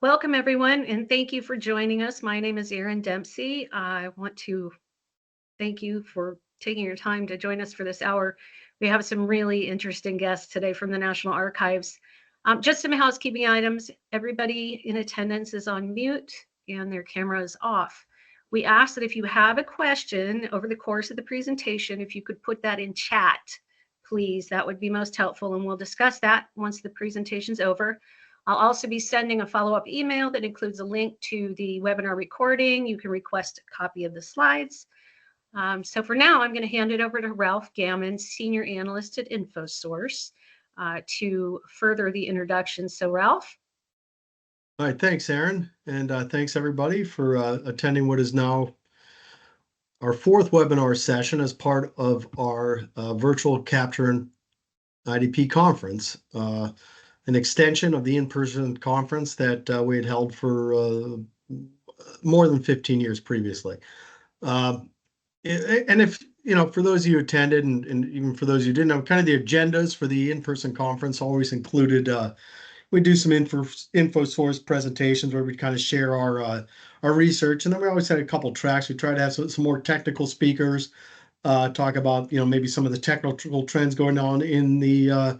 Welcome, everyone, and thank you for joining us. My name is Erin Dempsey. I want to thank you for taking your time to join us for this hour. We have some really interesting guests today from the National Archives. Just some housekeeping items. Everybody in attendance is on mute and their camera is off. We ask that if you have a question over the course of the presentation, if you could put that in chat, please, that would be most helpful, and we'll discuss that once the presentation's over. I'll also be sending a follow-up email that includes a link to the webinar recording. You can request a copy of the slides. So for now, I'm going to hand it over to Ralph Gammon, Senior Analyst at Infosource, to further the introduction. So Ralph? All right, thanks, Erin, and thanks everybody for attending what is now our fourth webinar session as part of our virtual Capture IDP conference, an extension of the in-person conference that we had held for more than 15 years previously. And if, for those of you who attended and even for those who didn't know, kind of the agendas for the in-person conference always included, we do some Infosource presentations where we kind of share our research. And then we always had a couple tracks. We try to have some more technical speakers talk about, maybe some of the technical trends going on in the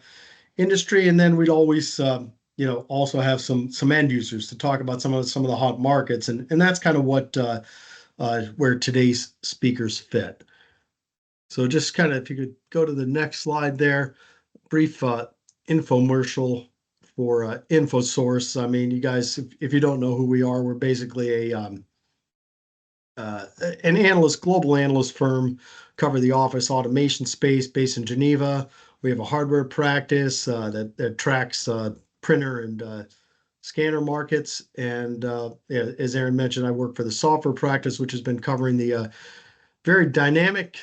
industry. And then we'd always, also have some end users to talk about some of the hot markets. And that's kind of what where today's speakers fit. So just kind of, if you could go to the next slide there, brief infomercial for Infosource. I mean, you guys, if you don't know who we are, we're basically an global analyst firm, cover the office automation space based in Geneva. We have a hardware practice that tracks printer and scanner markets. And as Erin mentioned, I work for the software practice, which has been covering the very dynamic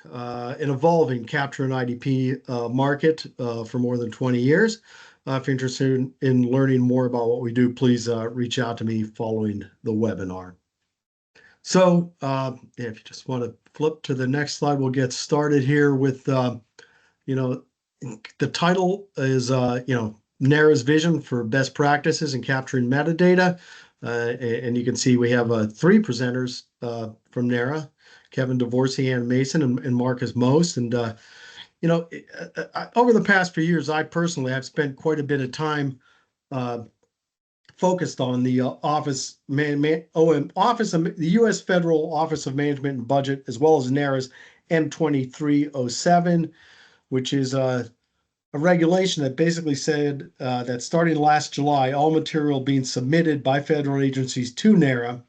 and evolving Capture and IDP market for more than 20 years. If you're interested in learning more about what we do, please reach out to me following the webinar. So if you just want to flip to the next slide, we'll get started here with, the title is, NARA's vision for best practices in capturing metadata. And you can see we have 3 presenters from NARA, Kevin Vorsey, Ann Mason, and Markus Most. And over the past few years, I personally have spent quite a bit of time focused on the the U.S. Federal Office of Management and Budget, as well as NARA's M2307, which is a regulation that basically said that starting last July, all material being submitted by federal agencies to NARA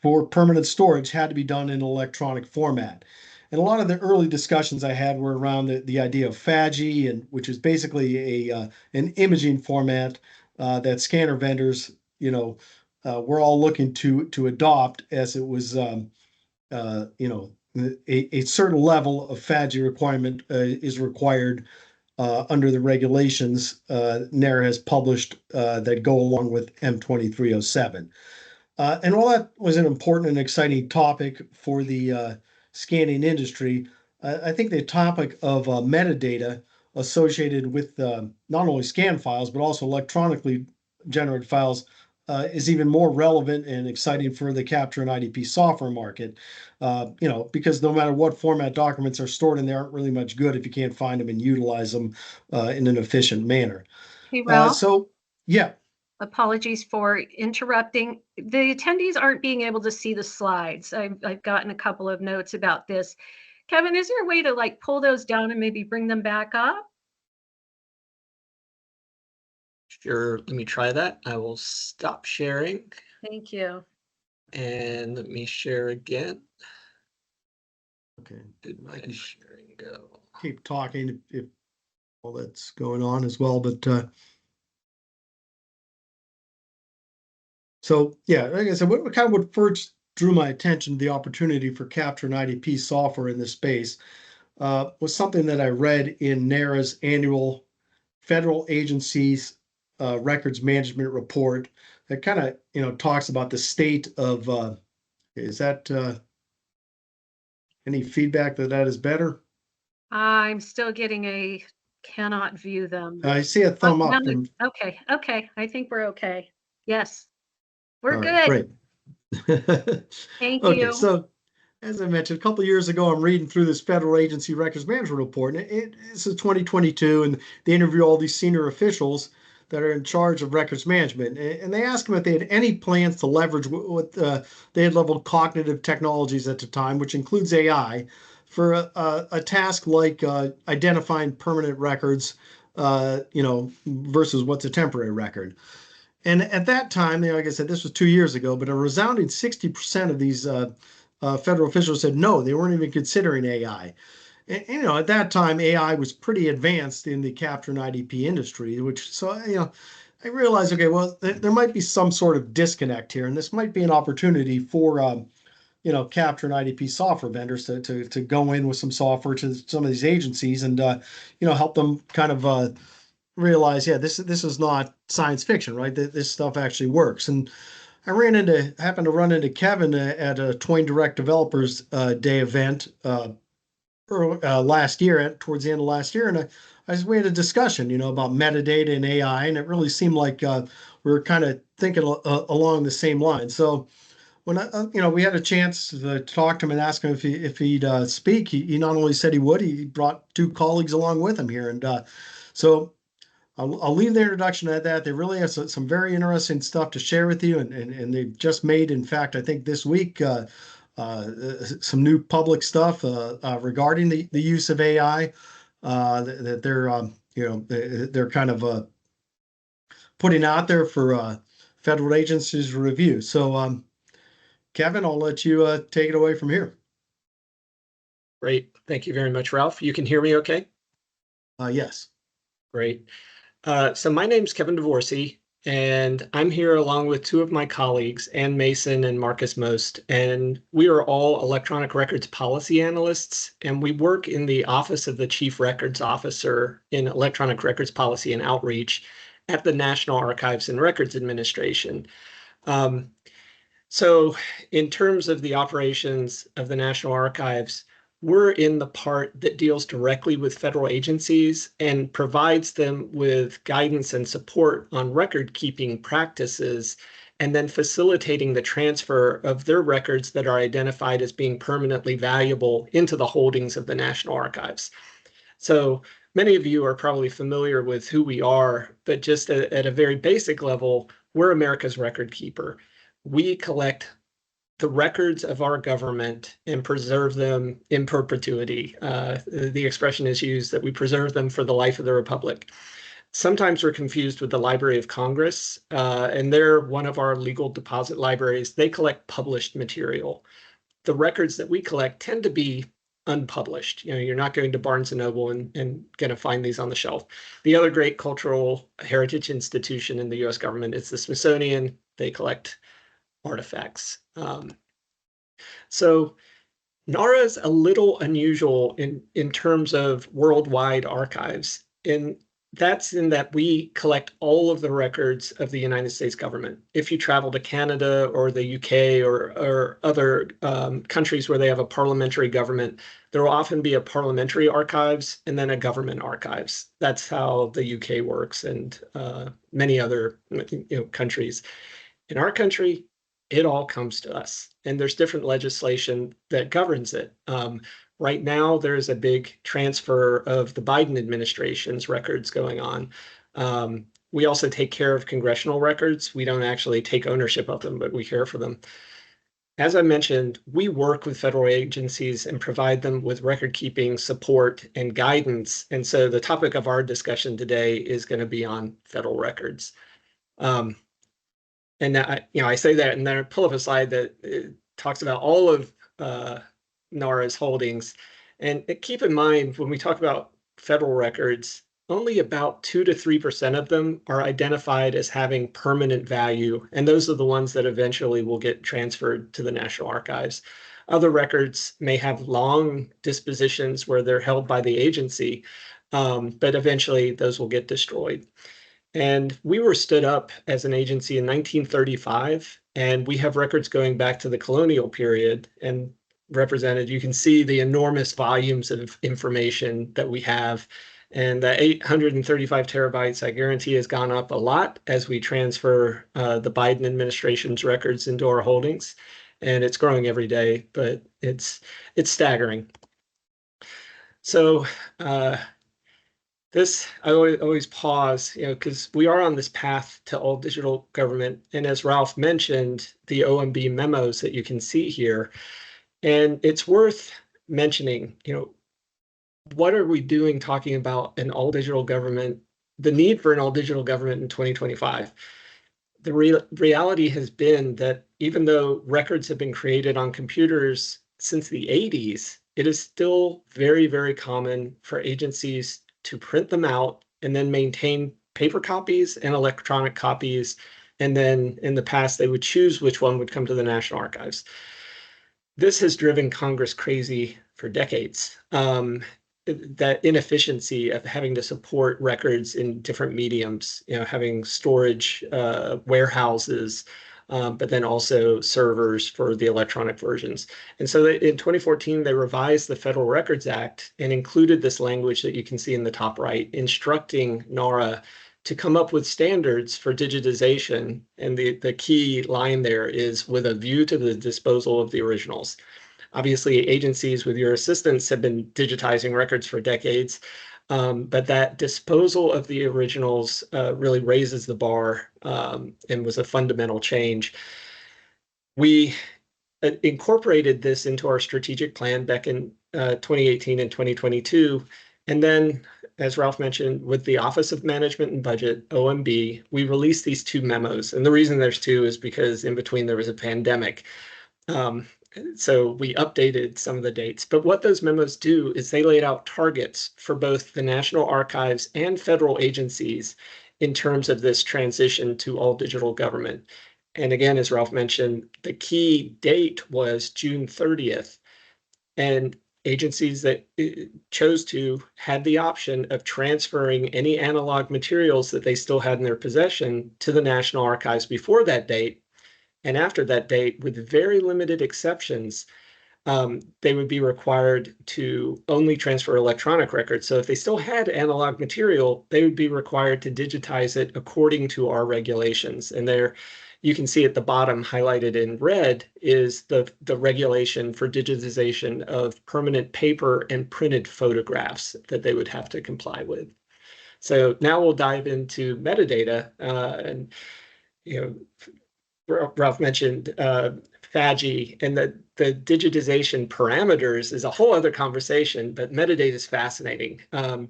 for permanent storage had to be done in electronic format. And a lot of the early discussions I had were around the idea of FADGI, and which is basically an imaging format that scanner vendors, we're all looking to adopt, as it was, a certain level of FADGI requirement is required under the regulations NARA has published that go along with M2307. And while that was an important and exciting topic for the scanning industry, I think the topic of metadata associated with not only scan files, but also electronically generated files is even more relevant and exciting for the Capture and IDP software market, because no matter what format documents are stored in, they aren't really much good if you can't find them and utilize them in an efficient manner. Hey, Ralph. Yeah. Apologies for interrupting. The attendees aren't being able to see the slides. I've gotten a couple of notes about this. Kevin, is there a way to pull those down and maybe bring them back up? Sure, let me try that. I will stop sharing. Thank you. And let me share again. Okay. Did my sharing go? Keep talking if all that's going on as well, but so yeah, like I said, what first drew my attention to the opportunity for Capture and IDP software in this space was something that I read in NARA's annual federal agencies records management report that kind of talks about the state of is that any feedback that is better? I'm still getting a cannot view them. I see a Oh, thumb now up. okay, okay. I think we're okay. Yes, we're All right, good. great. Thank Okay, you. so as I mentioned, a couple of years ago, I'm reading through this federal agency records management report, and it's 2022, and they interview all these senior officials that are in charge of records management, and they ask them if they had any plans to leverage what they had leveled cognitive technologies at the time, which includes AI, for a task like identifying permanent records, versus what's a temporary record. And at that time, like I said, this was 2 years ago, but a resounding 60% of these federal officials said no, they weren't even considering AI. And, at that time, AI was pretty advanced in the capture and IDP industry, I realized, okay, well, there might be some sort of disconnect here, and this might be an opportunity for, capture and IDP software vendors to go in with some software to some of these agencies and, help them kind of realize, yeah, this is not science fiction, right? This stuff actually works. And I happened to run into Kevin at a Twain Direct Developers Day event last year, towards the end of last year, and we had a discussion, about metadata and AI, and it really seemed like we were kind of thinking along the same lines. So when we had a chance to talk to him and ask him if he'd speak, he not only said he would, he brought two colleagues along with him here, and so. I'll leave the introduction at that. They really have some very interesting stuff to share with you, and they've just made, in fact, I think this week, some new public stuff regarding the use of AI that they're kind of putting out there for federal agencies to review. So, Kevin, I'll let you take it away from here. Great. Thank you very much, Ralph. You can hear me okay? Yes. Great. So my name's Kevin Vorsey, and I'm here along with two of my colleagues, Ann Mason and Markus Most, and we are all electronic records policy analysts, and we work in the Office of the Chief Records Officer in Electronic Records Policy and Outreach at the National Archives and Records Administration. So in terms of the operations of the National Archives, we're in the part that deals directly with federal agencies and provides them with guidance and support on record keeping practices, and then facilitating the transfer of their records that are identified as being permanently valuable into the holdings of the National Archives. So many of you are probably familiar with who we are, but just at a very basic level, we're America's record keeper. We collect the records of our government and preserve them in perpetuity. The expression is used that we preserve them for the life of the Republic. Sometimes we're confused with the Library of Congress, and they're one of our legal deposit libraries. They collect published material. The records that we collect tend to be unpublished. You're not going to Barnes and Noble and going to find these on the shelf. The other great cultural heritage institution in the U.S. government is the Smithsonian. They collect artifacts. So NARA is a little unusual in terms of worldwide archives. And that's in that we collect all of the records of the United States government. If you travel to Canada or the UK or other countries where they have a parliamentary government, there will often be a parliamentary archives and then a government archives. That's how the UK works, and many other countries. In our country, it all comes to us, and there's different legislation that governs it. Right now, there's a big transfer of the Biden administration's records going on. We also take care of congressional records. We don't actually take ownership of them, but we care for them. As I mentioned, we work with federal agencies and provide them with record keeping support and guidance. And so the topic of our discussion today is going to be on federal records. And I say that, and then I pull up a slide that talks about all of NARA's holdings. And keep in mind, when we talk about federal records, only about 2 to 3% of them are identified as having permanent value. And those are the ones that eventually will get transferred to the National Archives. Other records may have long dispositions where they're held by the agency, but eventually those will get destroyed. And we were stood up as an agency in 1935, and we have records going back to the colonial period. And represented, you can see the enormous volumes of information that we have. And the 835 terabytes, I guarantee, has gone up a lot as we transfer the Biden administration's records into our holdings. And it's growing every day, but it's staggering. So this, I always pause, because we are on this path to all digital government. And as Ralph mentioned, the OMB memos that you can see here, and it's worth mentioning, what are we doing talking about an all digital government, the need for an all digital government in 2025? The reality has been that even though records have been created on computers since the 80s, it is still very, very common for agencies to print them out and then maintain paper copies and electronic copies. And then in the past, they would choose which one would come to the National Archives. This has driven Congress crazy for decades. That inefficiency of having to support records in different mediums, having storage warehouses, but then also servers for the electronic versions. And so in 2014, they revised the Federal Records Act and included this language that you can see in the top right, instructing NARA to come up with standards for digitization. And the key line there is with a view to the disposal of the originals. Obviously, agencies with your assistance have been digitizing records for decades, but that disposal of the originals really raises the bar and was a fundamental change. We incorporated this into our strategic plan back in 2018 and 2022. And then, as Ralph mentioned, with the Office of Management and Budget, OMB, we released these two memos. And the reason there's two is because in between there was a pandemic. So we updated some of the dates. But what those memos do is they laid out targets for both the National Archives and federal agencies in terms of this transition to all digital government. And again, as Ralph mentioned, the key date was June 30th. And agencies that chose to had the option of transferring any analog materials that they still had in their possession to the National Archives before that date. And after that date, with very limited exceptions, they would be required to only transfer electronic records. So if they still had analog material, they would be required to digitize it according to our regulations. And there, you can see at the bottom highlighted in red is the regulation for digitization of permanent paper and printed photographs that they would have to comply with. So now we'll dive into metadata and Ralph mentioned FADGI, and the digitization parameters is a whole other conversation, but metadata is fascinating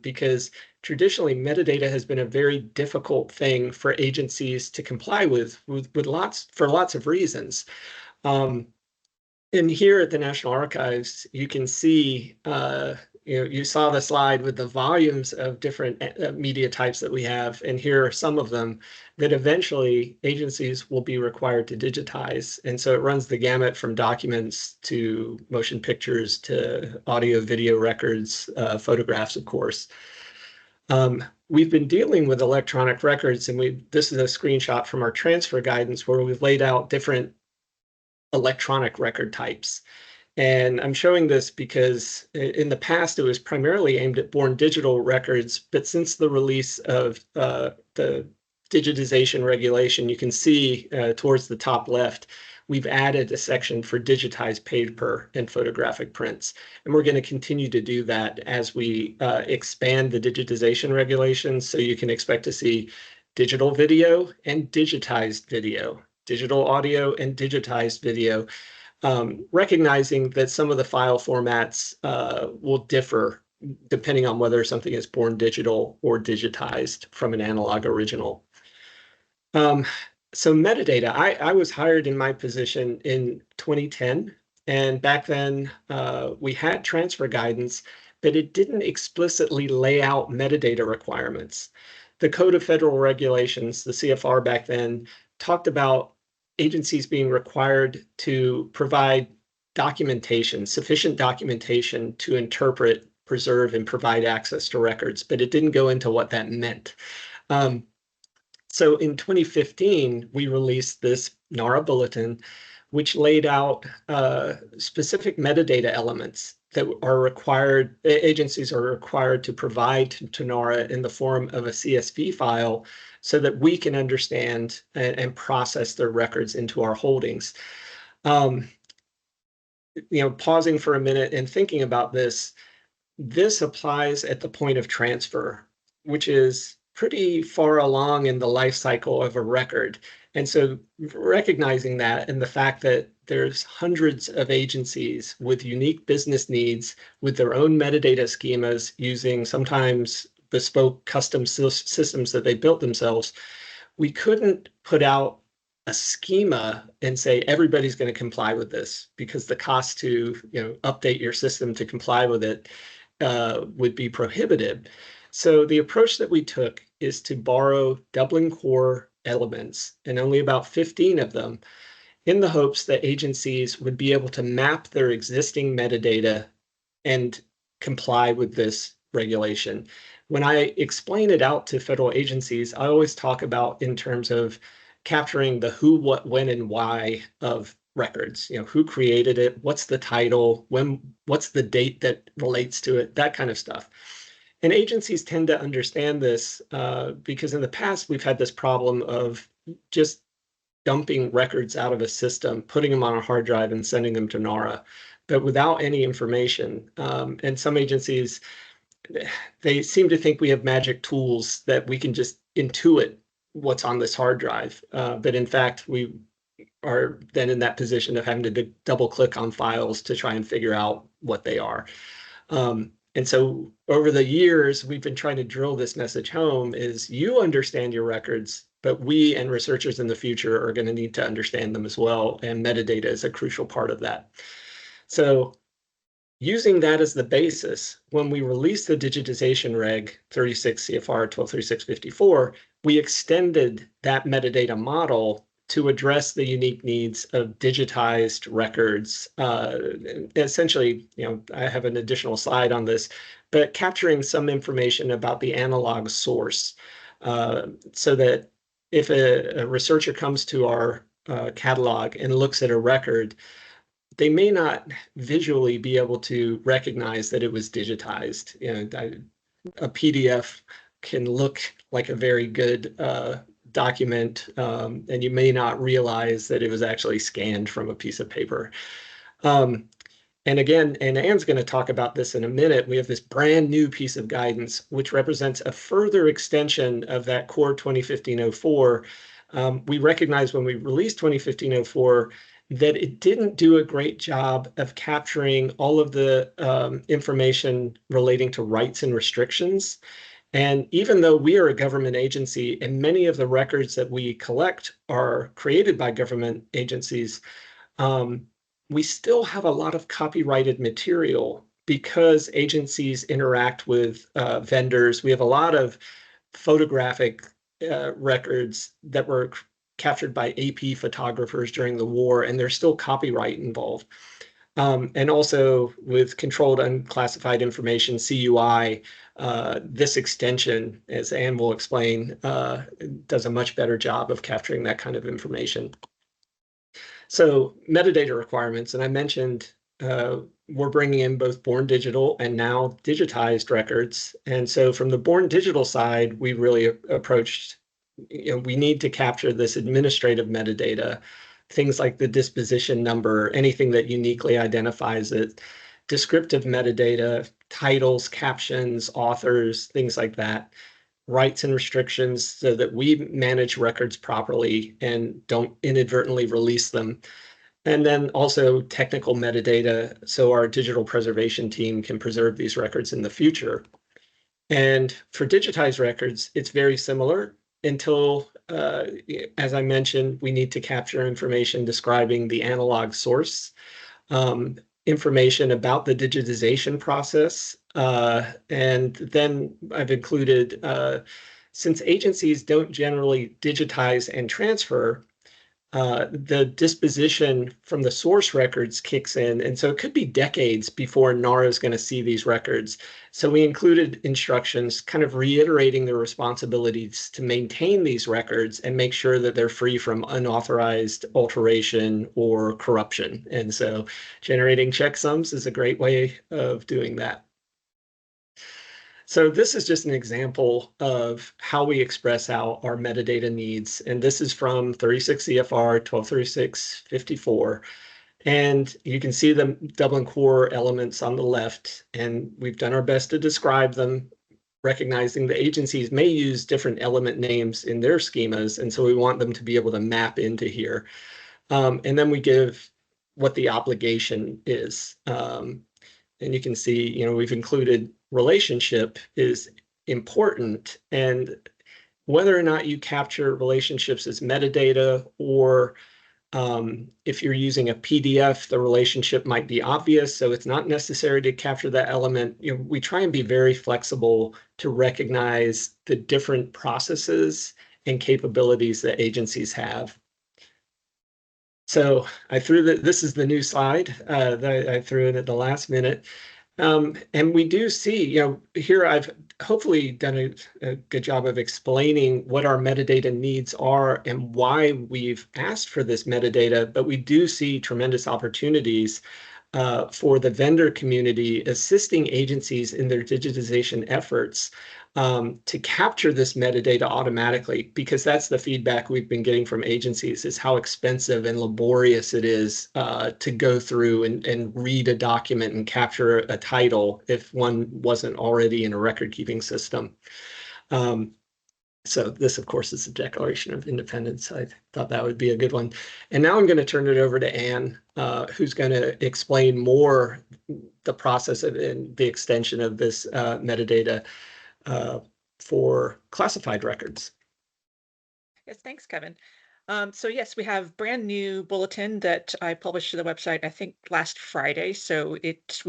because traditionally metadata has been a very difficult thing for agencies to comply with for lots of reasons. And here at the National Archives, you can see you saw the slide with the volumes of different media types that we have, and here are some of them that eventually agencies will be required to digitize. And so it runs the gamut from documents to motion pictures to audio, video records, photographs, of course. We've been dealing with electronic records, and this is a screenshot from our transfer guidance where we've laid out different electronic record types. And I'm showing this because in the past, it was primarily aimed at born digital records. But since the release of the digitization regulation, you can see towards the top left, we've added a section for digitized paper and photographic prints. And we're going to continue to do that as we expand the digitization regulations. So you can expect to see digital video and digitized video, digital audio and digitized video. Recognizing that some of the file formats will differ depending on whether something is born digital or digitized from an analog original. So metadata, I was hired in my position in 2010, and back then we had transfer guidance, but it didn't explicitly lay out metadata requirements. The Code of Federal Regulations, the CFR back then, talked about agencies being required to provide documentation, sufficient documentation to interpret, preserve, and provide access to records, but it didn't go into what that meant. So in 2015, we released this NARA bulletin, which laid out specific metadata elements that are required, agencies are required to provide to NARA in the form of a CSV file so that we can understand and process their records into our holdings. Pausing for a minute and thinking about this applies at the point of transfer, which is pretty far along in the life cycle of a record. And so recognizing that and the fact that there's hundreds of agencies with unique business needs with their own metadata schemas using sometimes bespoke custom systems that they built themselves, we couldn't put out a schema and say everybody's going to comply with this, because the cost to update your system to comply with it would be prohibitive. So the approach that we took is to borrow Dublin Core elements, and only about 15 of them, in the hopes that agencies would be able to map their existing metadata and comply with this regulation. When I explain it out to federal agencies, I always talk about in terms of capturing the who, what, when, and why of records. Who created it, what's the title, what's the date that relates to it, that kind of stuff. And agencies tend to understand this because in the past we've had this problem of just dumping records out of a system, putting them on a hard drive and sending them to NARA, but without any information. And some agencies, they seem to think we have magic tools that we can just intuit what's on this hard drive. But in fact, we are then in that position of having to double click on files to try and figure out what they are. And so over the years, we've been trying to drill this message home is you understand your records, but we and researchers in the future are going to need to understand them as well. And metadata is a crucial part of that. So using that as the basis, when we released the digitization reg 36 CFR 123654, we extended that metadata model to address the unique needs of digitized records. Essentially, I have an additional slide on this, but capturing some information about the analog source so that if a researcher comes to our catalog and looks at a record, they may not visually be able to recognize that it was digitized. A PDF can look like a very good document, and you may not realize that it was actually scanned from a piece of paper. And again, and Anne's going to talk about this in a minute, we have this brand new piece of guidance, which represents a further extension of that core 2015-04. We recognize when we released 2015-04 that it didn't do a great job of capturing all of the information relating to rights and restrictions. And even though we are a government agency and many of the records that we collect are created by government agencies, we still have a lot of copyrighted material because agencies interact with vendors. We have a lot of photographic records that were captured by AP photographers during the war, and there's still copyright involved. And also with controlled unclassified information, CUI, this extension, as Anne will explain, does a much better job of capturing that kind of information. So metadata requirements, and I mentioned we're bringing in both born digital and now digitized records. And so from the born digital side, we really approached, we need to capture this administrative metadata, things like the disposition number, anything that uniquely identifies it, descriptive metadata, titles, captions, authors, things like that, rights and restrictions so that we manage records properly and don't inadvertently release them. And then also technical metadata so our digital preservation team can preserve these records in the future. And for digitized records, it's very similar until, as I mentioned, we need to capture information describing the analog source, information about the digitization process. And then I've included, since agencies don't generally digitize and transfer, the disposition from the source records kicks in. And so it could be decades before NARA is going to see these records. So we included instructions kind of reiterating the responsibilities to maintain these records and make sure that they're free from unauthorized alteration or corruption. And so generating checksums is a great way of doing that. So this is just an example of how we express out our metadata needs. And this is from 36 CFR 1236-54. And you can see the Dublin core elements on the left, and we've done our best to describe them, recognizing the agencies may use different element names in their schemas. And so we want them to be able to map into here. And then we give what the obligation is. And you can see, you know, we've included relationship is important, and whether or not you capture relationships as metadata, or if you're using a PDF, the relationship might be obvious, so it's not necessary to capture that element. You know, we try and be very flexible to recognize the different processes and capabilities that agencies have. So I threw this is the new slide that I threw in at the last minute. And we do see, you know, here I've hopefully done a good job of explaining what our metadata needs are and why we've asked for this metadata, but we do see tremendous opportunities for the vendor community assisting agencies in their digitization efforts to capture this metadata automatically, because that's the feedback we've been getting from agencies, is how expensive and laborious it is to go through and read a document and capture a title if one wasn't already in a record-keeping system. So this, of course, is the Declaration of Independence. I thought that would be a good one. And now I'm going to turn it over to Anne, who's going to explain more the process and the extension of this metadata for classified records. Yes, thanks, Kevin. So yes, we have brand new bulletin that I published to the website, I think last Friday. So it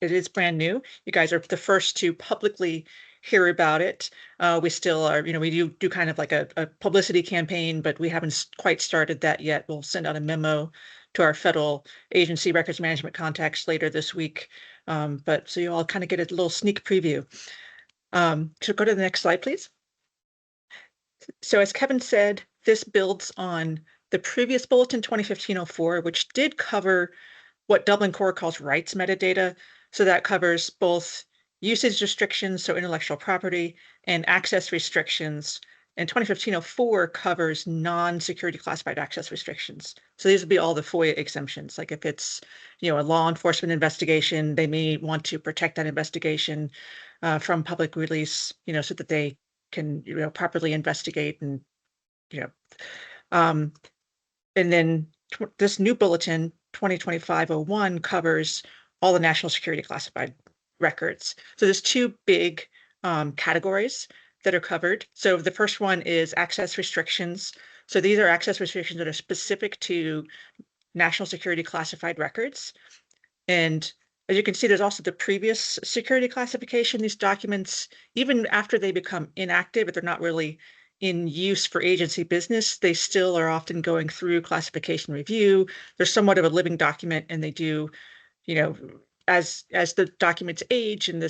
is brand new. You guys are the first to publicly hear about it. We still are, you know, we do kind of like a publicity campaign, but we haven't quite started that yet. We'll send out a memo to our federal agency records management contacts later this week. But so you all kind of get a little sneak preview. So go to the next slide, please. So as Kevin said, this builds on the previous bulletin 2015-04, which did cover what Dublin Core calls rights metadata. So that covers both usage restrictions, so intellectual property, and access restrictions. And 2015-04 covers non-security classified access restrictions. So these would be all the FOIA exemptions. Like if it's, you know, a law enforcement investigation, they may want to protect that investigation from public release, you know, so that they can, you know, properly investigate and, you know, and then this new bulletin 2025-01 covers all the national security classified records. So there's two big categories that are covered. So the first one is access restrictions. So these are access restrictions that are specific to national security classified records. And as you can see, there's also the previous security classification. These documents, even after they become inactive, if they're not really in use for agency business, they still are often going through classification review. They're somewhat of a living document, and they do, you know, as the documents age and the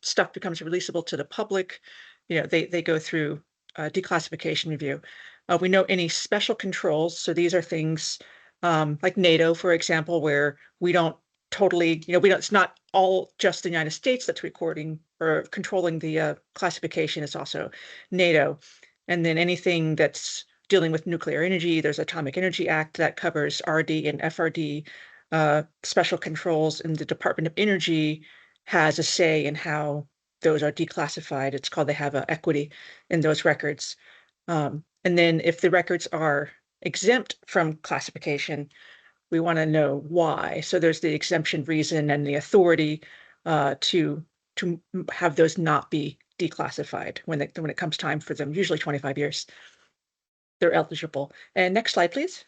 stuff becomes releasable to the public, you know, they go through declassification review. We know any special controls. So these are things like NATO, for example, where we don't totally, you know, it's not all just the United States that's recording or controlling the classification. It's also NATO. And then anything that's dealing with nuclear energy, there's Atomic Energy Act that covers RD and FRD special controls, and the Department of Energy has a say in how those are declassified. It's called, they have equity in those records. And then if the records are exempt from classification, we want to know why. So there's the exemption reason and the authority to have those not be declassified when it comes time for them, usually 25 years, they're eligible. And next slide, please.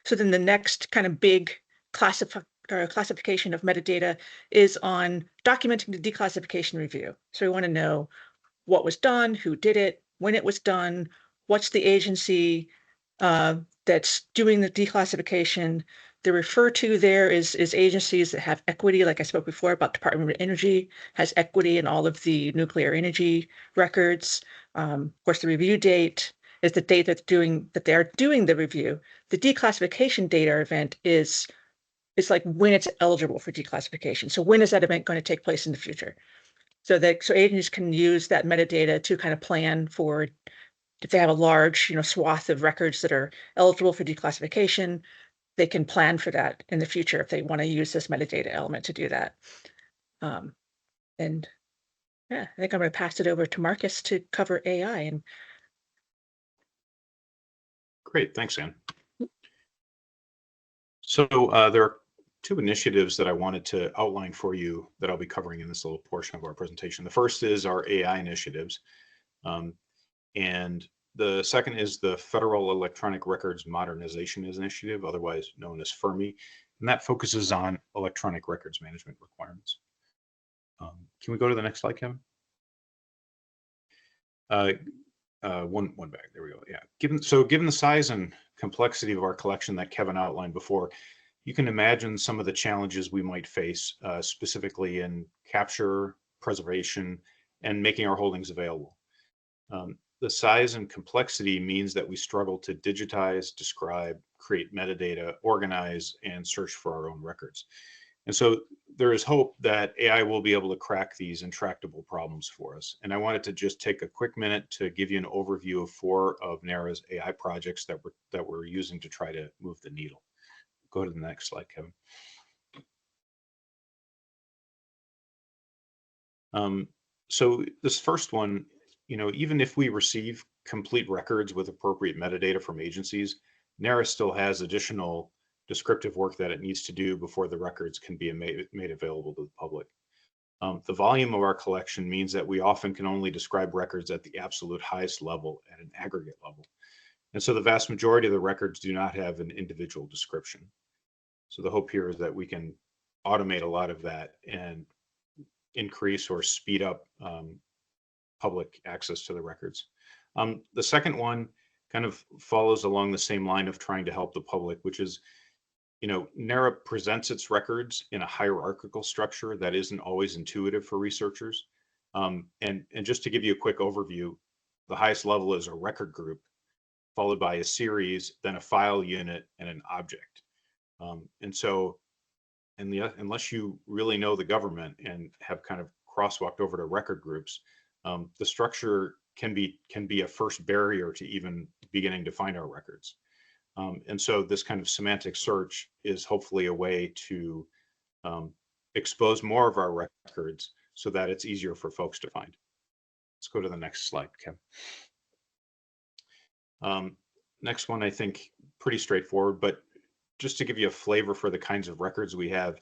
So then the next kind of big classification of metadata is on documenting the declassification review. So we want to know what was done, who did it, when it was done, what's the agency that's doing the declassification. The refer to there is agencies that have equity, like I spoke before about Department of Energy has equity in all of the nuclear energy records. Of course, the review date is the date that they are doing the review. The declassification date or event is like when it's eligible for declassification. So when is that event going to take place in the future? So agencies can use that metadata to kind of plan for if they have a large, swath of records that are eligible for declassification, they can plan for that in the future if they want to use this metadata element to do that. And yeah, I think I'm going to pass it over to Markus to cover AI. And great, thanks, Ann. So there are two initiatives that I wanted to outline for you that I'll be covering in this little portion of our presentation. The first is our AI initiatives. And the second is the Federal Electronic Records Modernization Initiative, otherwise known as FERMI, and that focuses on electronic records management requirements. Can we go to the next slide, Kevin? One back, there we go, yeah. Given the size and complexity of our collection that Kevin outlined before, you can imagine some of the challenges we might face, specifically in capture, preservation, and making our holdings available. The size and complexity means that we struggle to digitize, describe, create metadata, organize, and search for our own records. And so there is hope that AI will be able to crack these intractable problems for us. And I wanted to just take a quick minute to give you an overview of 4 of NARA's AI projects that we're using to try to move the needle. Go to the next slide, Kevin. So this first one, even if we receive complete records with appropriate metadata from agencies, NARA still has additional descriptive work that it needs to do before the records can be made available to the public. The volume of our collection means that we often can only describe records at the absolute highest level, at an aggregate level. And so the vast majority of the records do not have an individual description. So the hope here is that we can automate a lot of that and increase or speed up public access to the records. The second one kind of follows along the same line of trying to help the public, which is, NARA presents its records in a hierarchical structure that isn't always intuitive for researchers. And just to give you a quick overview, the highest level is a record group, followed by a series, then a file unit, and an object. Unless you really know the government and have kind of crosswalked over to record groups, the structure can be a first barrier to even beginning to find our records. And so this kind of semantic search is hopefully a way to expose more of our records so that it's easier for folks to find. Let's go to the next slide, Kevin. Next one, I think pretty straightforward, but just to give you a flavor for the kinds of records we have,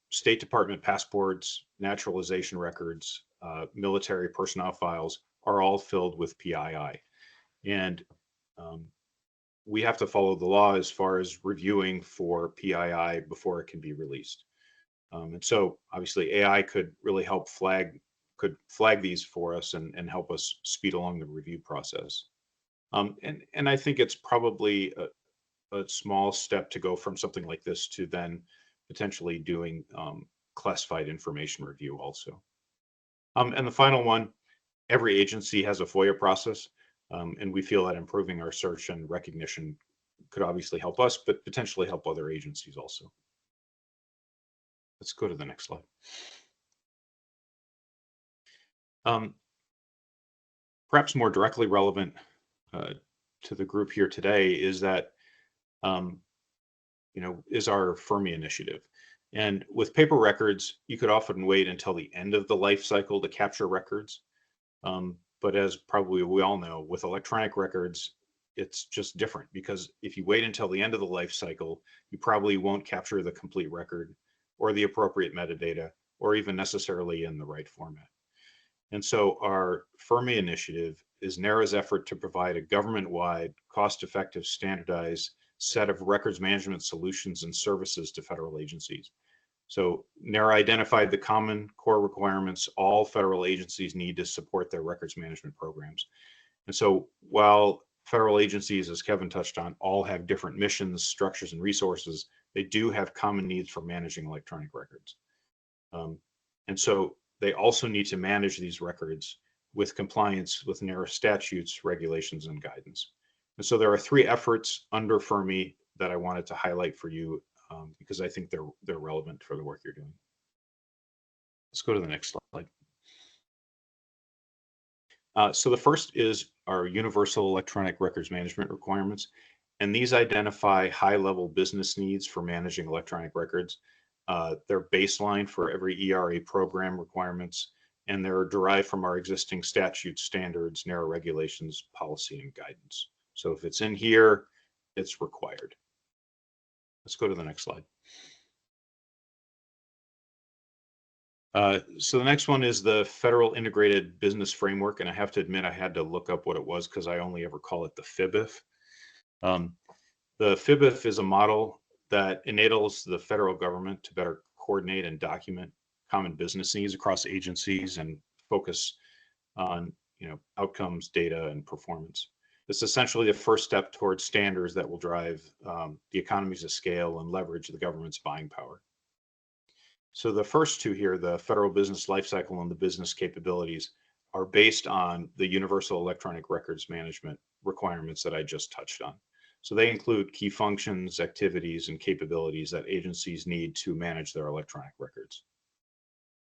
State Department passports, naturalization records, military personnel files are all filled with PII. And we have to follow the law as far as reviewing for PII before it can be released. And so obviously AI could really help flag these for us and help us speed along the review process. And I think it's probably a small step to go from something like this to then potentially doing classified information review also. And the final one, every agency has a FOIA process, and we feel that improving our search and recognition could obviously help us, but potentially help other agencies also. Let's go to the next slide. Perhaps more directly relevant to the group here today is that, is our FERMI initiative. And with paper records, you could often wait until the end of the life cycle to capture records. But as probably we all know, with electronic records, it's just different, because if you wait until the end of the life cycle, you probably won't capture the complete record or the appropriate metadata, or even necessarily in the right format. And so our FERMI initiative is NARA's effort to provide a government-wide, cost-effective, standardized set of records management solutions and services to federal agencies. So NARA identified the common core requirements all federal agencies need to support their records management programs. And so while federal agencies, as Kevin touched on, all have different missions, structures, and resources. They do have common needs for managing electronic records. And so they also need to manage these records with compliance with NARA statutes, regulations, and guidance. And so there are 3 efforts under FERMI that I wanted to highlight for you because I think they're relevant for the work you're doing. Let's go to the next slide. So the first is our universal electronic records management requirements. And these identify high-level business needs for managing electronic records. They're baseline for every ERA program requirements, and they're derived from our existing statutes, standards, NARA regulations, policy, and guidance. So if it's in here, it's required. Let's go to the next slide. So the next one is the Federal Integrated Business Framework, and I have to admit I had to look up what it was because I only ever call it the FIBIF. The FIBIF is a model that enables the federal government to better coordinate and document common business needs across agencies and focus on outcomes, data, and performance. It's essentially the first step towards standards that will drive the economies of scale and leverage the government's buying power. So the first 2 here, the federal business lifecycle and the business capabilities, are based on the universal electronic records management requirements that I just touched on. So they include key functions, activities, and capabilities that agencies need to manage their electronic records.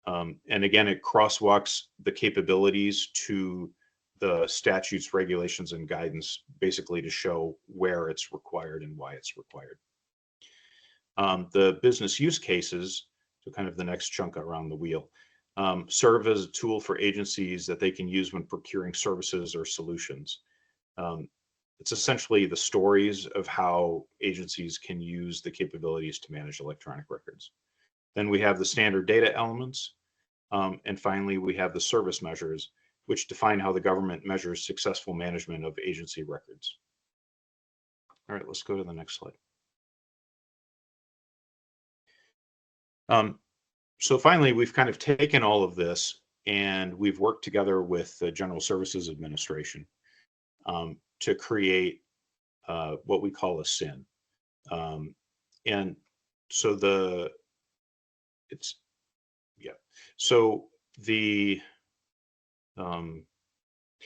And again, it crosswalks the capabilities to the statutes, regulations, and guidance, basically to show where it's required and why it's required. The business use cases, so kind of the next chunk around the wheel, serve as a tool for agencies that they can use when procuring services or solutions. It's essentially the stories of how agencies can use the capabilities to manage electronic records. Then we have the standard data elements. And finally, we have the service measures, which define how the government measures successful management of agency records. All right, let's go to the next slide. So finally, we've kind of taken all of this and we've worked together with the General Services Administration to create what we call a SIN. And so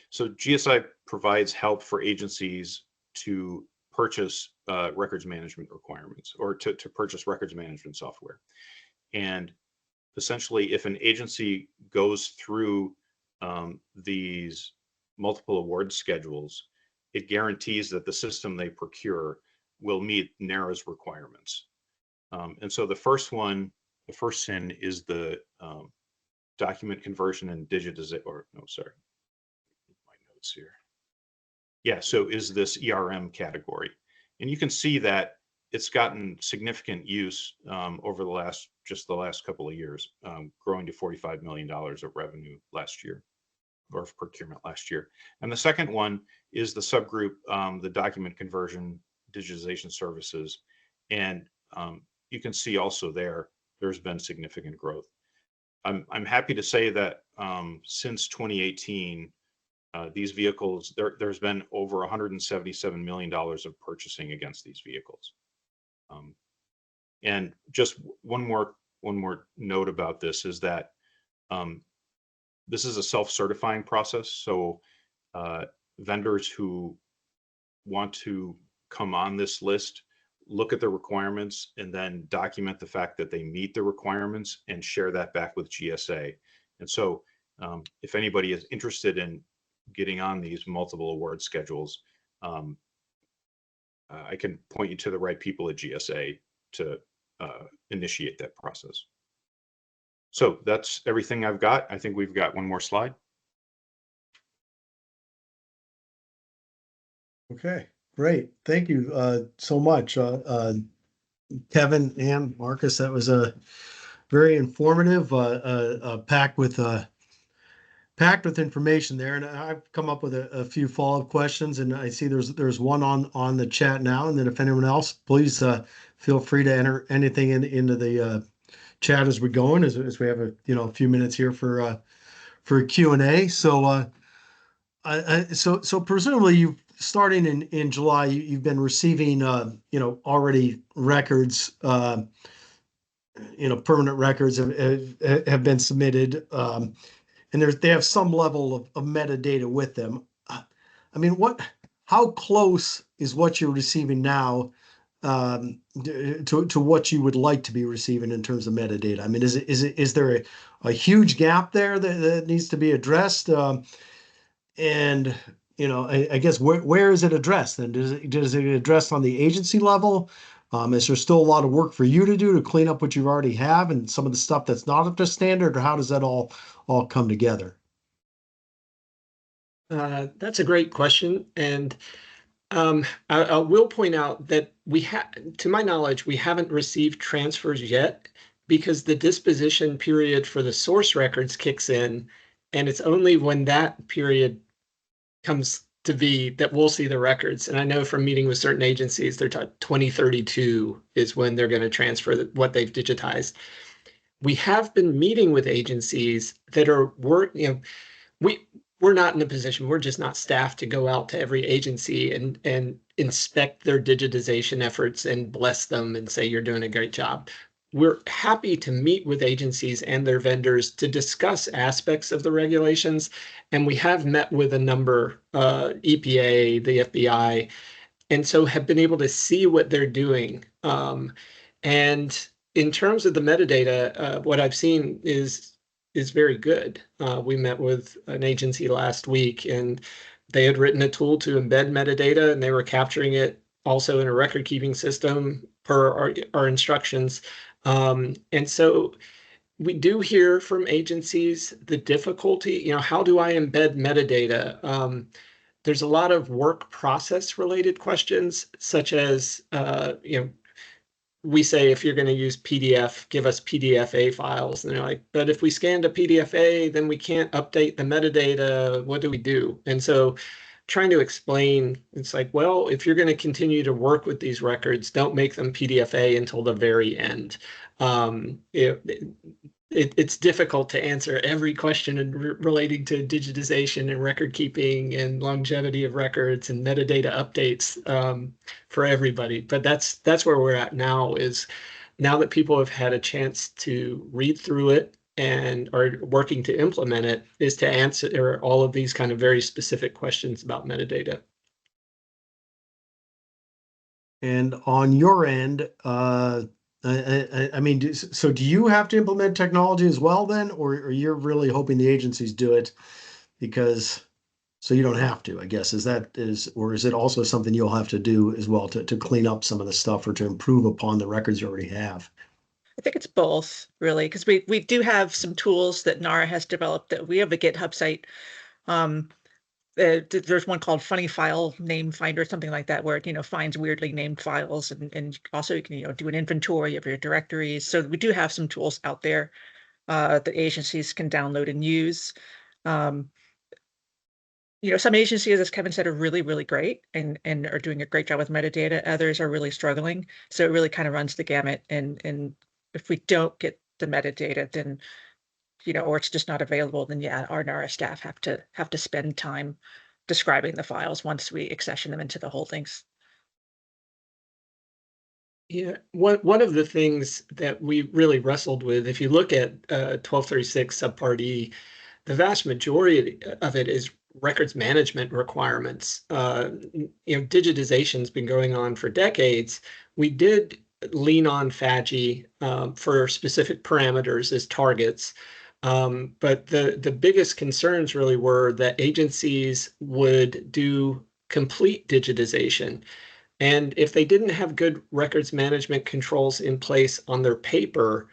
so GSI provides help for agencies to purchase records management requirements or to purchase records management software. And essentially, if an agency goes through these multiple award schedules, it guarantees that the system they procure will meet NARA's requirements. And so the first SIN is the document conversion and digitization, or no, sorry, my notes here. Yeah, so is this ERM category. And you can see that it's gotten significant use over the last couple of years, growing to $45 million of revenue last year, or of procurement last year. And the second one is the subgroup, the document conversion digitization services. And you can see also there's been significant growth. I'm happy to say that since 2018, these vehicles, there's been over $177 million of purchasing against these vehicles. And just one more note about this is that this is a self-certifying process. So vendors who want to come on this list look at the requirements and then document the fact that they meet the requirements and share that back with GSA. And so if anybody is interested in getting on these multiple award schedules, I can point you to the right people at GSA to initiate that process. So that's everything I've got. I think we've got one more slide. Okay, great. Thank you so much, Kevin and Markus. That was a very informative, packed with information there. And I've come up with a few follow-up questions, and I see there's one on the chat now. And then if anyone else, please feel free to enter anything into the chat as we're going, as we have a few minutes here for Q&A. So so presumably you've starting in July, you've been receiving, already records, permanent records have been submitted, and they have some level of metadata with them. I mean, how close is what you're receiving now to what you would like to be receiving in terms of metadata? I mean, is there a huge gap there that needs to be addressed? And I guess where is it addressed? And does it addressed on the agency level? Is there still a lot of work for you to do to clean up what you already have and some of the stuff that's not up to standard, or how does that all come together? That's a great question, and I will point out that to my knowledge, we haven't received transfers yet because the disposition period for the source records kicks in, and it's only when that period comes to be that we'll see the records. And I know from meeting with certain agencies, they're 2032 is when they're going to transfer what they've digitized. We have been meeting with agencies that are we're not in a position, we're just not staffed to go out to every agency and inspect their digitization efforts and bless them and say, you're doing a great job. We're happy to meet with agencies and their vendors to discuss aspects of the regulations. And we have met with a number, EPA, the FBI, and so have been able to see what they're doing. And in terms of the metadata, what I've seen is very good. We met with an agency last week, and they had written a tool to embed metadata, and they were capturing it also in a record keeping system per our instructions. And so we do hear from agencies the difficulty, how do I embed metadata? There's a lot of work process related questions, such as, we say, if you're going to use PDF, give us PDFA files. And they're like, but if we scanned a PDFA, then we can't update the metadata. What do we do? And so trying to explain, it's like, well, if you're going to continue to work with these records, don't make them PDFA until the very end. It's difficult to answer every question relating to digitization and record keeping and longevity of records and metadata updates for everybody. But that's where we're at now, is now that people have had a chance to read through it and are working to implement it, is to answer all of these kind of very specific questions about metadata. And on your end, I mean, so do you have to implement technology as well then, or you're really hoping the agencies do it because so you don't have to, I guess, or is it also something you'll have to do as well to clean up some of the stuff or to improve upon the records you already have? I think it's both, really, because we do have some tools that NARA has developed. That we have a GitHub site. There's one called Funny File Name Finder, something like that, where it finds weirdly named files, and also you can do an inventory of your directories. So we do have some tools out there that agencies can download and use. Some agencies, as Kevin said, are really, really great and are doing a great job with metadata. Others are really struggling. So it really kind of runs the gamut. And if we don't get the metadata, then or it's just not available, then yeah, our NARA staff have to spend time describing the files once we accession them into the holdings. Yeah, one of the things that we really wrestled with, if you look at 1236 Subpart E, the vast majority of it is records management requirements. Digitization's been going on for decades. We did lean on FADGI for specific parameters as targets. But the biggest concerns really were that agencies would do complete digitization. And if they didn't have good records management controls in place on their paper,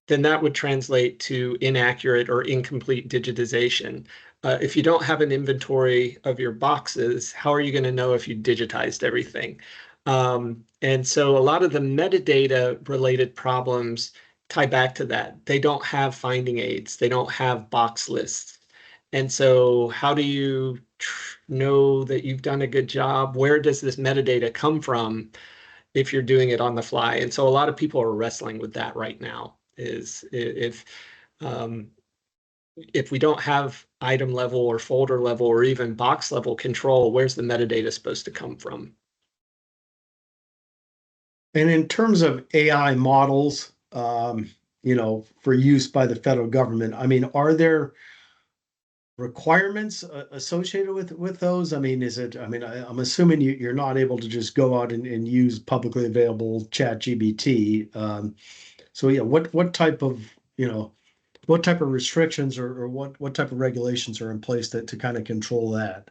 then that would translate to inaccurate or incomplete digitization. If you don't have an inventory of your boxes, how are you going to know if you digitized everything? And so a lot of the metadata related problems tie back to that. They don't have finding aids. They don't have box lists. And so how do you know that you've done a good job? Where does this metadata come from if you're doing it on the fly? And so a lot of people are wrestling with that right now, is if if we don't have item level or folder level or even box level control, where's the metadata supposed to come from? And in terms of AI models, for use by the federal government, I mean, are there requirements associated with those? I mean, I'm assuming you're not able to just go out and use publicly available ChatGPT. So yeah, what type of restrictions or what type of regulations are in place to kind of control that?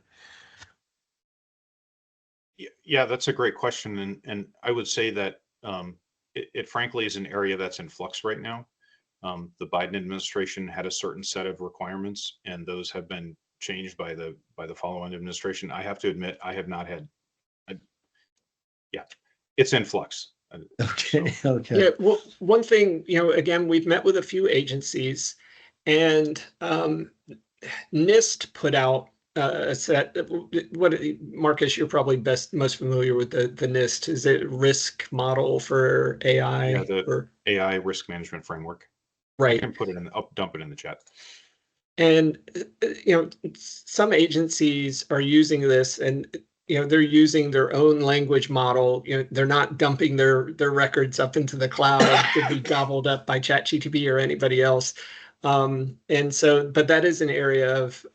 Yeah, that's a great question. And I would say that it frankly is an area that's in flux right now. The Biden administration had a certain set of requirements, and those have been changed by the following administration. I have to admit, I have not had. Yeah, it's in flux. Okay. So, Okay. Yeah, well, one thing, again, we've met with a few agencies, and NIST put out a set. What, Markus, you're probably most familiar with the NIST. Is it risk model for AI? yeah, the AI risk management framework. I Right. can put it in. I'll dump it in the chat. And some agencies are using this, and they're using their own language model. They're not dumping their records up into the cloud to be gobbled up by ChatGPT or anybody else. And so, but that is an area of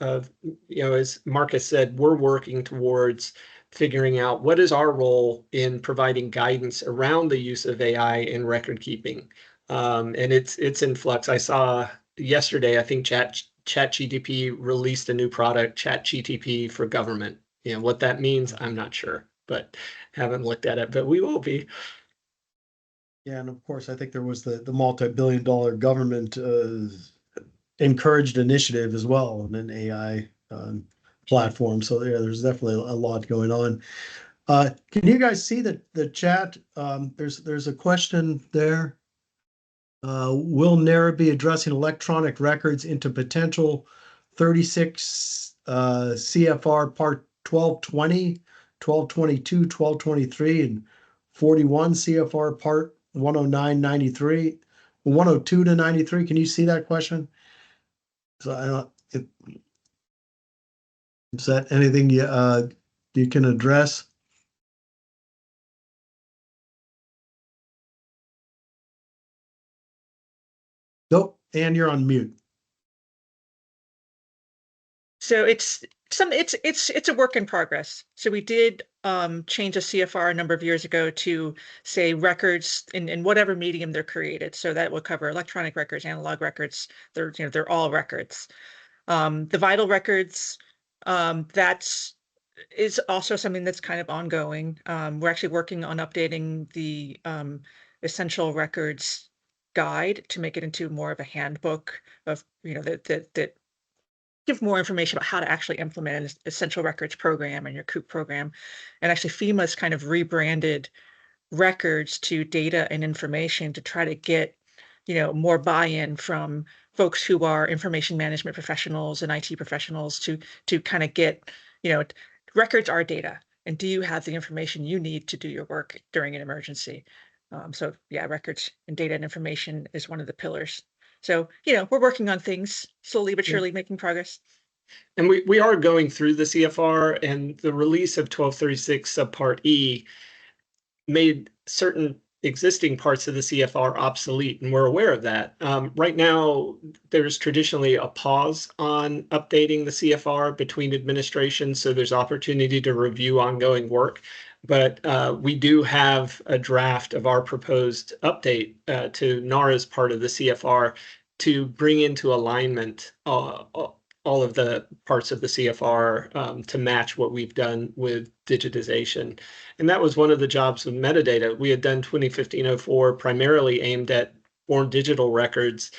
as Markus said, we're working towards figuring out what is our role in providing guidance around the use of AI in record keeping. And it's in flux. I saw yesterday, I think ChatGPT released a new product, ChatGPT for government. What that means, I'm not sure, but haven't looked at it, but we will be. Yeah, and of course, I think there was the multi-billion-dollar government encouraged initiative as well on an AI platform. So there's definitely a lot going on. Can you guys see the chat? There's a question there. Will NARA be addressing electronic records into potential 36 CFR Part 1220, 1222, 1223, and 41 CFR Part 10993, 102 to 93? Can you see that question? So I don't. Is that anything you can address? Nope, and you're on mute. So it's a work in progress. So we did change a CFR a number of years ago to say records in whatever medium they're created. So that will cover electronic records, analog records. They're all records. The vital records, is also something that's kind of ongoing. We're actually working on updating the essential records guide to make it into more of a handbook of that give more information about how to actually implement an essential records program and your COOP program. And actually FEMA's kind of rebranded records to data and information to try to get, more buy-in from folks who are information management professionals and IT professionals to kind of get, records are data. And do you have the information you need to do your work during an emergency? So yeah, records and data and information is one of the pillars. So, we're working on things slowly but surely, making progress. And we are going through the CFR, and the release of 1236 Subpart E made certain existing parts of the CFR obsolete, and we're aware of that. Right now, there's traditionally a pause on updating the CFR between administrations, so there's opportunity to review ongoing work. But we do have a draft of our proposed update to NARA's part of the CFR to bring into alignment all of the parts of the CFR to match what we've done with digitization. And that was one of the jobs with metadata. We had done 2015-04 primarily aimed at born digital records.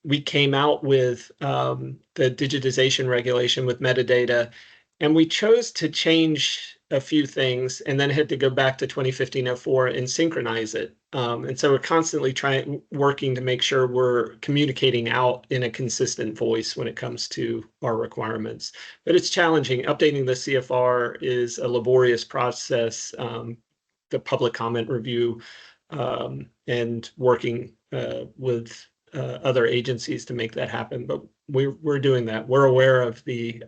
We came out with the digitization regulation with metadata, and we chose to change a few things and then had to go back to 2015-04 and synchronize it. And so we're constantly working to make sure we're communicating out in a consistent voice when it comes to our requirements. But it's challenging. Updating the CFR is a laborious process. The public comment review and working with other agencies to make that happen. But we're doing that. We're aware of the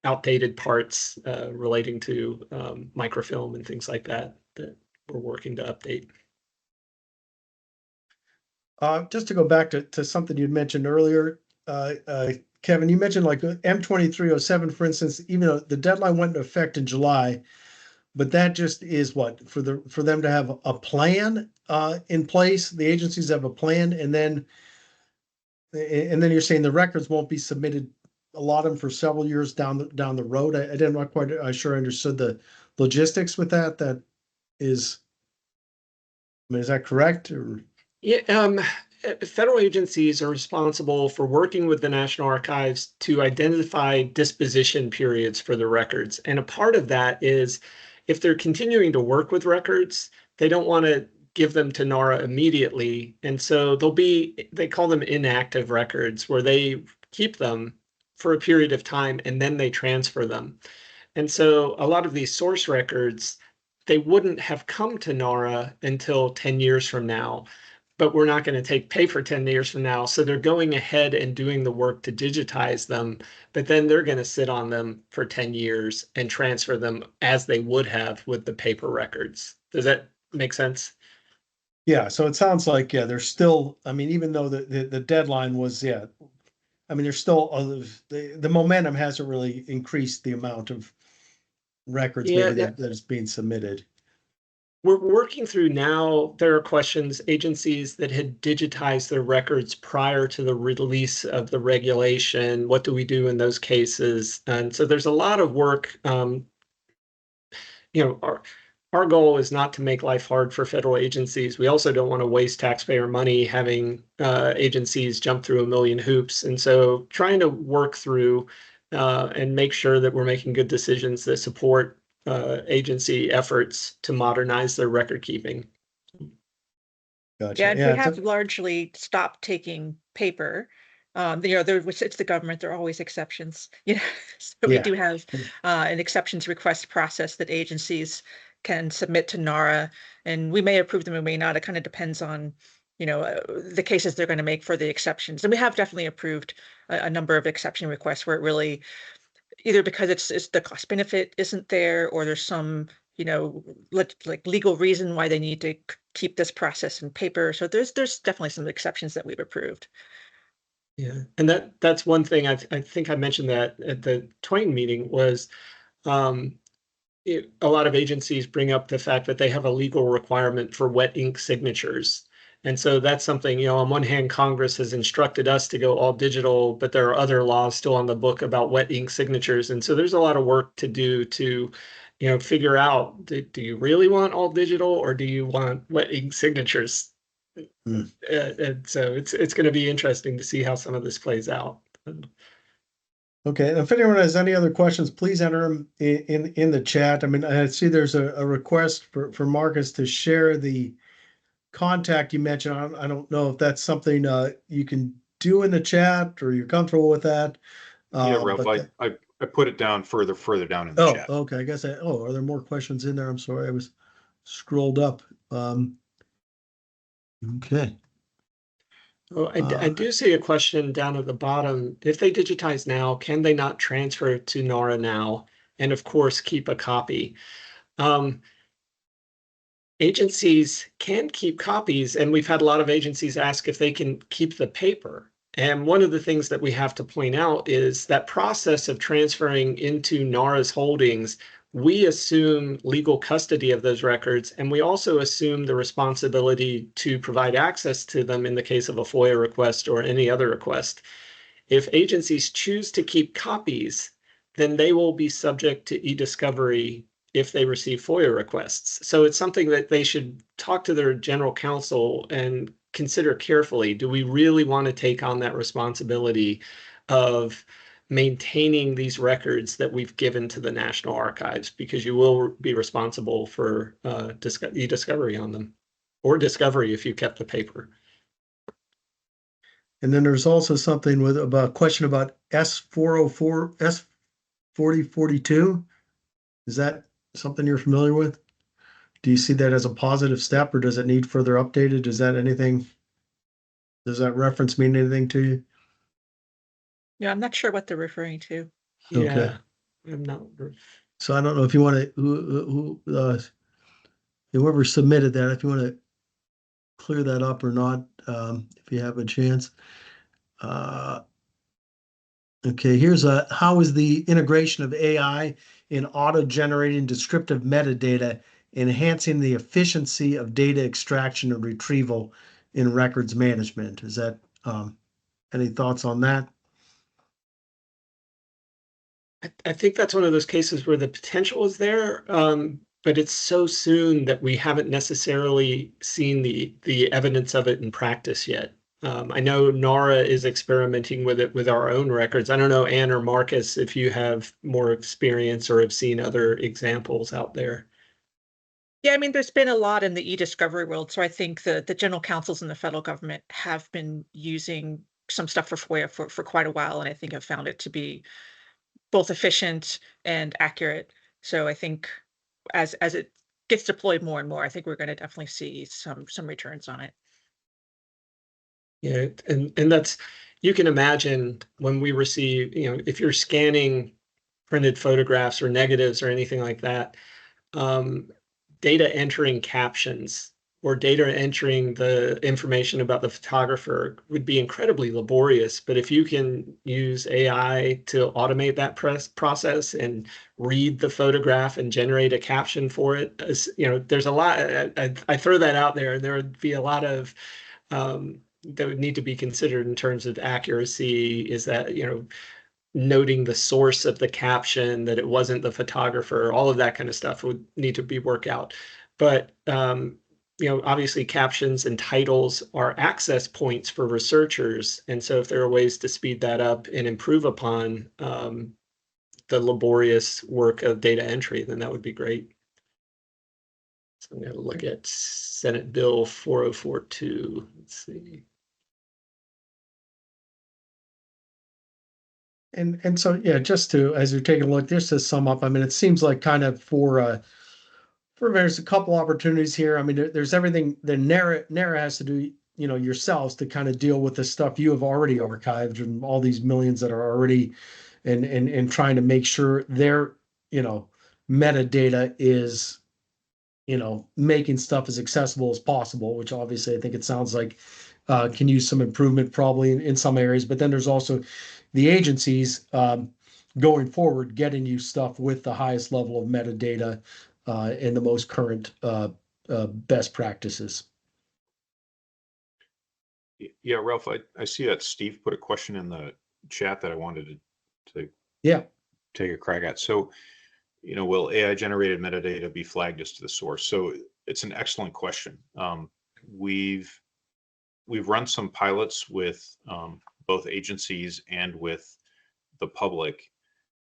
outdated parts relating to microfilm and things like that that we're working to update. Just to go back to something you'd mentioned earlier, Kevin, you mentioned like M2307, for instance, even though the deadline went into effect in July, but that just is what, for them to have a plan in place, the agencies have a plan, and then you're saying the records won't be submitted, a lot of them, for several years down the road. I didn't not quite sure I understood the logistics with that. That is, I mean, is that correct? Or? Yeah, federal agencies are responsible for working with the National Archives to identify disposition periods for the records. And a part of that is if they're continuing to work with records, they don't want to give them to NARA immediately. And so they call them inactive records, where they keep them for a period of time and then they transfer them. And so a lot of these source records, they wouldn't have come to NARA until 10 years from now. But we're not going to pay for 10 years from now. So they're going ahead and doing the work to digitize them, but then they're going to sit on them for 10 years and transfer them as they would have with the paper records. Does that make sense? Yeah, so it sounds like, yeah, there's still, I mean, even though the deadline was, yeah, I mean, there's still, the momentum hasn't really increased the amount of records maybe that is being submitted. We're working through now. There are questions, agencies that had digitized their records prior to the release of the regulation. What do we do in those cases? And so there's a lot of work. Our goal is not to make life hard for federal agencies. We also don't want to waste taxpayer money having agencies jump through a million hoops. And so trying to work through and make sure that we're making good decisions that support agency efforts to modernize their record keeping. Gotcha. Yeah, and we have largely stopped taking paper. It's the government, there are always exceptions. So we do have an exceptions request process that agencies can submit to NARA, and we may approve them and may not. It kind of depends on, the cases they're going to make for the exceptions. And we have definitely approved a number of exception requests where it really, either because it's the cost benefit isn't there, or there's some, like legal reason why they need to keep this process in paper. So there's definitely some exceptions that we've approved. Yeah, and that's one thing I think I mentioned that at the Twain meeting was a lot of agencies bring up the fact that they have a legal requirement for wet ink signatures. And so that's something, on one hand, Congress has instructed us to go all digital, but there are other laws still on the book about wet ink signatures. And so there's a lot of work to do to, figure out, do you really want all digital or do you want wet ink signatures? And so it's going to be interesting to see how some of this plays out. Okay, and if anyone has any other questions, please enter them in the chat. I mean, I see there's a request for Markus to share the contact you mentioned. I don't know if that's something you can do in the chat or you're comfortable with that. Yeah, Ralph, I put it down further down in the chat. Oh, okay. I guess are there more questions in there? I'm sorry, I was scrolled up. Okay. Oh, I do see a question down at the bottom. If they digitize now, can they not transfer to NARA now? And of course, keep a copy. Agencies can keep copies, and we've had a lot of agencies ask if they can keep the paper. And one of the things that we have to point out is that process of transferring into NARA's holdings, we assume legal custody of those records, and we also assume the responsibility to provide access to them in the case of a FOIA request or any other request. If agencies choose to keep copies, then they will be subject to e-discovery if they receive FOIA requests. So it's something that they should talk to their general counsel and consider carefully. Do we really want to take on that responsibility of maintaining these records that we've given to the National Archives? Because you will be responsible for e-discovery on them, or discovery if you kept the paper. And then there's also something about a question about S404, S4042. Is that something you're familiar with? Do you see that as a positive step, or does it need further updated? Does that reference mean anything to you? Yeah, I'm not sure what they're referring to. Yeah, I'm not. So I don't know if you want to, whoever submitted that, if you want to clear that up or not, if you have a chance. Okay, here's how is the integration of AI in auto-generating descriptive metadata enhancing the efficiency of data extraction and retrieval in records management? Is that any thoughts on that? I think that's one of those cases where the potential is there, but it's so soon that we haven't necessarily seen the evidence of it in practice yet. I know NARA is experimenting with it with our own records. I don't know, Anne or Markus, if you have more experience or have seen other examples out there. Yeah, I mean, there's been a lot in the e-discovery world. So I think the general counsels in the federal government have been using some stuff for FOIA for quite a while, and I think have found it to be both efficient and accurate. So I think as it gets deployed more and more, I think we're going to definitely see some returns on it. Yeah, and that's, you can imagine when we receive, if you're scanning printed photographs or negatives or anything like that, data entering captions or data entering the information about the photographer would be incredibly laborious. But if you can use AI to automate that process and read the photograph and generate a caption for it, there's a lot. I throw that out there, and there would be a lot of that would need to be considered in terms of accuracy. Is that, noting the source of the caption, that it wasn't the photographer, all of that kind of stuff would need to be worked out. But obviously captions and titles are access points for researchers. And so if there are ways to speed that up and improve upon the laborious work of data entry, then that would be great. So I'm going to look at Senate Bill 4042. Let's see. And so, yeah, just to, as you're taking a look, just to sum up, I mean, it seems like kind of for there's a couple opportunities here. I mean, there's everything that NARA has to do, yourselves to kind of deal with the stuff you have already archived and all these millions that are already and trying to make sure their, metadata is, making stuff as accessible as possible, which obviously I think it sounds like can use some improvement probably in some areas. But then there's also the agencies going forward, getting you stuff with the highest level of metadata and the most current best practices. Yeah, Ralph, I see that Steve put a question in the chat that I wanted to take a crack at. So, will AI generated metadata be flagged as to the source? So it's an excellent question. We've run some pilots with both agencies and with the public,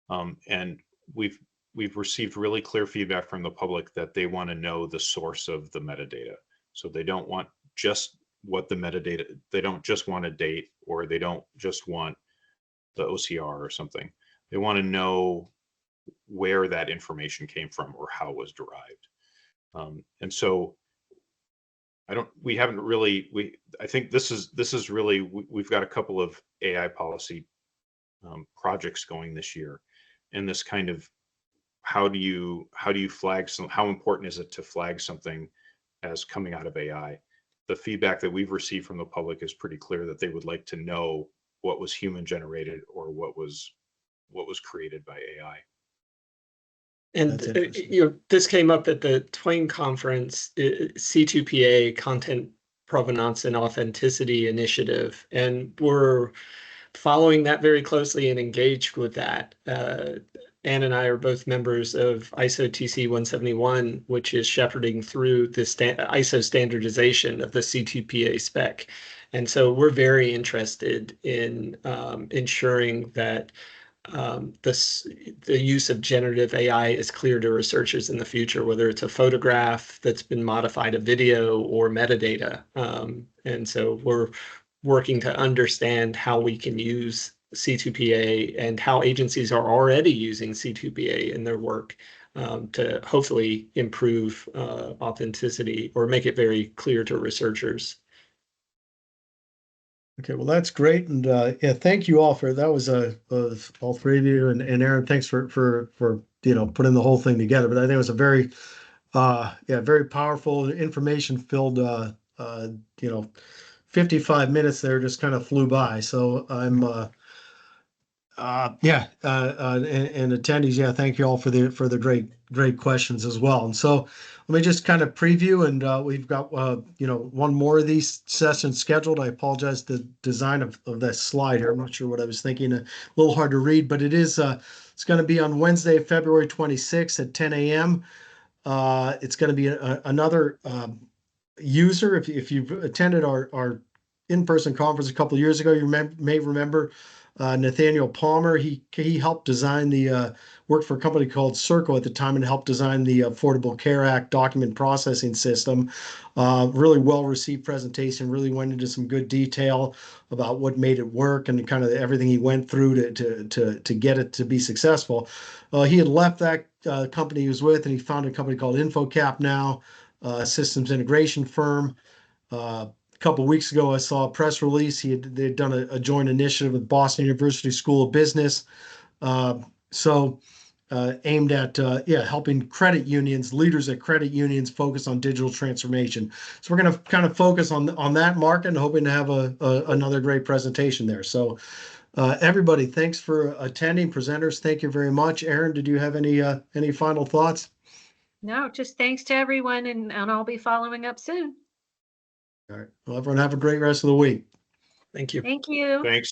and we've received really clear feedback from the public that they want to know the source of the metadata. So they don't want just what the metadata, they don't just want a date, or they don't just want the OCR or something. They want to know where that information came from or how it was derived. And so I think this is really, we've got a couple of AI policy projects going this year, and this kind of, how do you flag how important is it to flag something as coming out of AI? The feedback that we've received from the public is pretty clear that they would like to know what was human generated or what was created by AI. And this came up at the Twain conference, C2PA, Content Provenance and Authenticity Initiative, and we're following that very closely and engaged with that. Anne and I are both members of ISO TC 171, which is shepherding through the ISO standardization of the C2PA spec. And so we're very interested in ensuring that the use of generative AI is clear to researchers in the future, whether it's a photograph that's been modified, a video, or metadata. And so we're working to understand how we can use C2PA and how agencies are already using C2PA in their work to hopefully improve authenticity or make it very clear to researchers. Okay, well, that's great. And yeah, thank you all for that was all three of you and Aaron, thanks for putting the whole thing together. But I think it was a very very powerful, information filled 55 minutes there just kind of flew by. So I'm and attendees, yeah, thank you all for the great questions as well. And so let me just kind of preview, and we've got one more of these sessions scheduled. I apologize the design of that slide here. I'm not sure what I was thinking. A little hard to read, but it's going to be on Wednesday, February 26th at 10 a.m. It's going to be another user. If you've attended our in-person conference a couple of years ago, you may remember Nathaniel Palmer. He helped design worked for a company called Circle at the time and helped design the Affordable Care Act document processing system. Really well-received presentation, really went into some good detail about what made it work and kind of everything he went through to get it to be successful. He had left that company he was with, and he founded a company called InfoCap now, a systems integration firm. A couple of weeks ago, I saw a press release. They'd done a joint initiative with Boston University School of Business. Aimed at helping credit unions, leaders at credit unions focus on digital transformation. So we're going to kind of focus on that market and hoping to have another great presentation there. So everybody, thanks for attending. Presenters, thank you very much. Aaron, did you have any final thoughts? No, just thanks to everyone, and I'll be following up soon. All right. Well, everyone have a great rest of the week. Thank you. Thank you. Thanks.